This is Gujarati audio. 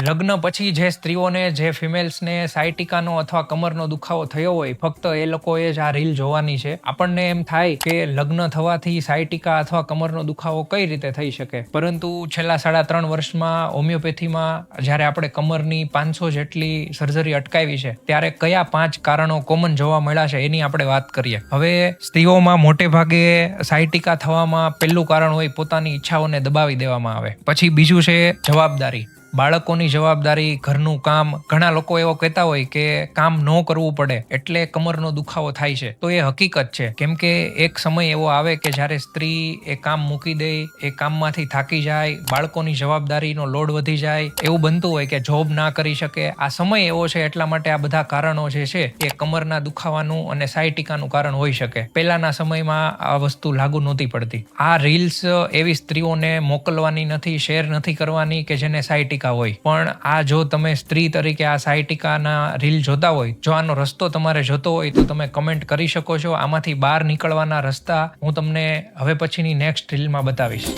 લગ્ન પછી જે સ્ત્રીઓને જે ફિમેલ્સને સાયટિકાનો અથવા કમરનો દુખાવો થયો હોય ફક્ત એ લોકોએ જ આ રીલ જોવાની છે. આપણને એમ થાય કે લગ્ન થવાથી સાયટિકા અથવા કમરનો દુખાવો કઈ રીતે થઈ શકે, પરંતુ છેલ્લા 3.5 વર્ષમાં હોમિયોપેથીમાં જ્યારે આપણે કમરની 500 જેટલી સર્જરી અટકાવી છે ત્યારે કયા 5 કારણો કોમન જોવા મળ્યા છે એની આપણે વાત કરીએ. હવે સ્ત્રીઓમાં મોટે ભાગે સાયટિકા થવામાં પહેલું કારણ હોય પોતાની ઈચ્છાઓને દબાવી દેવામાં આવે. પછી બીજું છે જવાબદારી, બાળકોની જવાબદારી, ઘરનું કામ. ઘણા લોકો એવો કહેતા હોય કે કામ ન કરવું પડે એટલે કમરનો દુખાવો થાય છે, તો એ હકીકત છે. કેમ કે એક સમય એવો આવે કે જ્યારે સ્ત્રી એ કામ મૂકી દે, એ કામમાંથી થાકી જાય, બાળકોની જવાબદારીનો લોડ વધી જાય, એવું બનતું હોય કે જોબ ના કરી શકે. આ સમય એવો છે એટલા માટે આ બધા કારણો જે છે એ કમરના દુખાવાનું અને સાયટિકાનું કારણ હોઈ શકે. પહેલાના સમયમાં આ વસ્તુ લાગુ નહોતી પડતી. આ રીલ્સ એવી સ્ત્રીઓને મોકલવાની નથી, શેર નથી કરવાની કે જેને સાયટિકા હોય. પણ આ જો તમે સ્ત્રી તરીકે આ સાયટિકાના રીલ જોતા હોય, જો આનો રસ્તો તમારે જોતો હોય તો તમે કમેન્ટ કરી શકો છો. આમાંથી બહાર નીકળવાના રસ્તા હું તમને હવે પછીની નેક્સ્ટ રીલમાં બતાવીશ.